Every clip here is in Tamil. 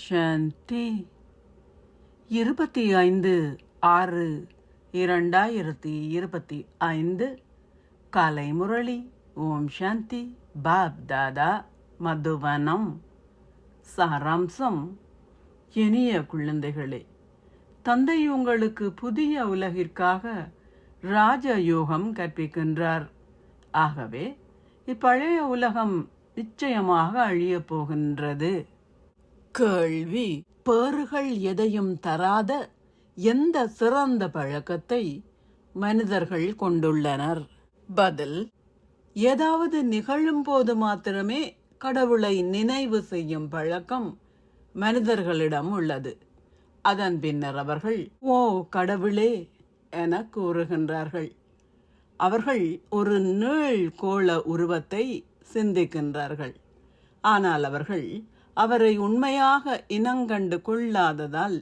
சாந்தி. 25/6/2025 காலை முரளி. ஓம் சாந்தி. பாப் தாதா மதுவனம். சாராம்சம். இனிய குழந்தைகளே, தந்தை உங்களுக்கு புதிய உலகிற்காக ராஜயோகம் கற்பிக்கின்றார். ஆகவே இப்பழைய உலகம் நிச்சயமாக அழியப் போகின்றது. கேள்வி: பேறுகள் எதையும் தராத எந்த சிறந்த பழக்கத்தை மனிதர்கள் கொண்டுள்ளனர்? பதில்: ஏதாவது நிகழும் போது மாத்திரமே கடவுளை நினைவு செய்யும் பழக்கம் மனிதர்களிடம் உள்ளது. அதன் பின்னர் அவர்கள் ஓ கடவுளே என கூறுகின்றார்கள். அவர்கள் ஒரு நீள்கோள உருவத்தை சிந்திக்கின்றார்கள். ஆனால் அவர்கள் அவரை உண்மையாக இனங்கண்டு கொள்ளாததால்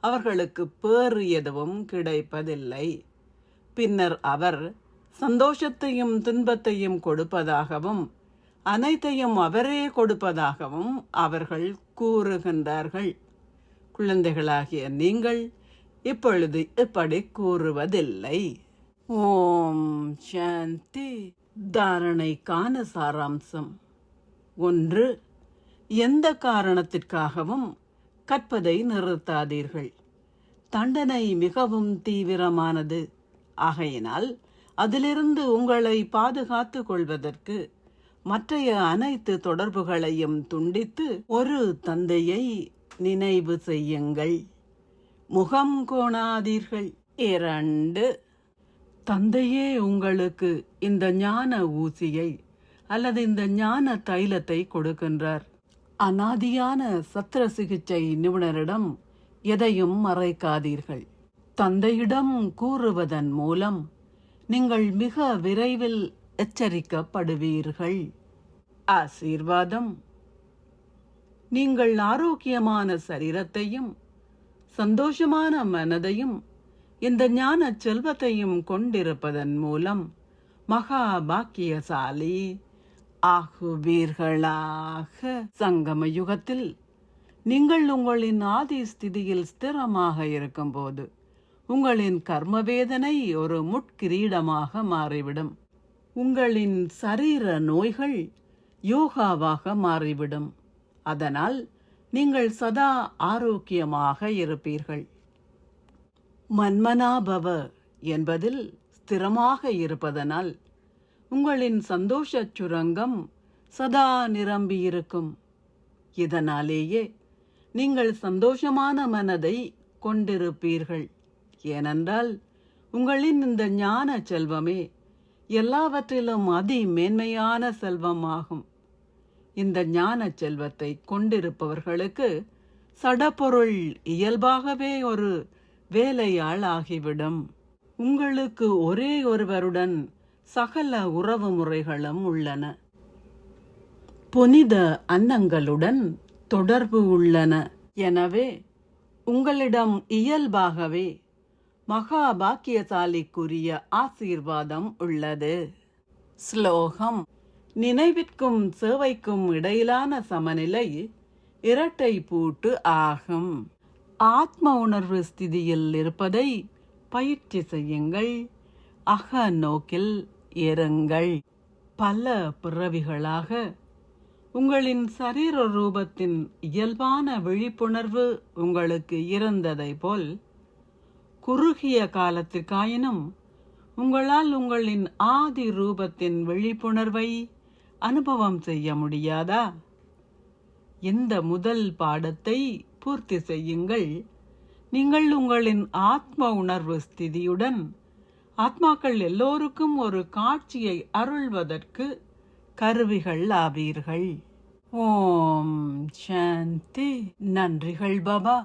அவர்களுக்கு பேறு எதுவும் கிடைப்பதில்லை. பின்னர் அவர் சந்தோஷத்தையும் துன்பத்தையும் கொடுப்பதாகவும் அனைத்தையும் அவரே கொடுப்பதாகவும் அவர்கள் கூறுகின்றார்கள். குழந்தைகளாகிய நீங்கள் இப்பொழுது இப்படி கூறுவதில்லை. ஓம் சாந்தி. தாரணைக்கான சாராம்சம். 1. எந்த காரணத்திற்காகவும் கற்பதை நிறுத்தாதீர்கள். தண்டனை மிகவும் தீவிரமானது. ஆகையினால் அதிலிருந்து உங்களை பாதுகாத்து கொள்வதற்கு மற்றைய அனைத்து தொடர்புகளையும் துண்டித்து ஒரு தந்தையை நினைவு செய்யுங்கள். முகம் கோணாதீர்கள். 2. தந்தையே உங்களுக்கு இந்த ஞான ஊசியை அல்லது இந்த ஞான தைலத்தை கொடுக்கின்றார். அனாதியான சத்திர சிகிச்சை நிபுணரிடம் எதையும் மறைக்காதீர்கள். தந்தையிடம் கூறுவதன் மூலம் நீங்கள் மிக விரைவில் எச்சரிக்கப்படுவீர்கள். ஆசீர்வாதம். நீங்கள் ஆரோக்கியமான சரீரத்தையும் சந்தோஷமான மனதையும் இந்த ஞான செல்வத்தையும் கொண்டிருப்பதன் மூலம் மகா பாக்கியசாலி ஆகுவீர்களாக. சங்கம யுகத்தில் நீங்கள் உங்களின் ஆதி ஸ்திதியில் ஸ்திரமாக இருக்கும்போது உங்களின் கர்மவேதனை ஒரு முட்கிரீடமாக மாறிவிடும். உங்களின் சரீர நோய்கள் யோகாவாக மாறிவிடும். அதனால் நீங்கள் சதா ஆரோக்கியமாக இருப்பீர்கள். மன்மனாபவ என்பதில் ஸ்திரமாக இருப்பதனால் உங்களின் சந்தோஷ சுரங்கம் சதா நிரம்பியிருக்கும். இதனாலேயே நீங்கள் சந்தோஷமான மனதை கொண்டிருப்பீர்கள். ஏனென்றால் உங்களின் இந்த ஞான செல்வமே எல்லாவற்றிலும் அதி மேன்மையான செல்வமாகும். இந்த ஞான செல்வத்தை கொண்டிருப்பவர்களுக்கு சடப்பொருள் இயல்பாகவே ஒரு வேலையாள் ஆகிவிடும். உங்களுக்கு ஒரே ஒருவருடன் சகல உறவு முறைகளும் உள்ளன. புனித அன்னங்களுடன் தொடர்பு உள்ளன. எனவே உங்களிடம் இயல்பாகவே மகா பாக்கியசாலிக்குரிய ஆசீர்வாதம் உள்ளது. ஸ்லோகம். நினைவிற்கும் சேவைக்கும் இடையிலான சமநிலை இரட்டை பூட்டு ஆகும். ஆத்ம உணர்வு ஸ்திதியில் இருப்பதை பயிற்சி செய்யுங்கள். அக நோக்கில் இருங்கள். பல பிறவிகளாக உங்களின் சரீர ரூபத்தின் இயல்பான விழிப்புணர்வு உங்களுக்கு இருந்ததை போல் குறுகிய காலத்திற்காயினும் உங்களால் உங்களின் ஆதி ரூபத்தின் விழிப்புணர்வை அனுபவம் செய்ய முடியாதா? இந்த முதல் பாடத்தை பூர்த்தி செய்யுங்கள். நீங்கள் உங்களின் ஆத்ம உணர்வு ஸ்திதியுடன் ஆத்மாக்கள் எல்லோருக்கும் ஒரு காட்சியை அருள்வதற்கு கருவிகள் ஆவீர்கள். ஓம் சாந்தி. நன்றிகள் பாபா.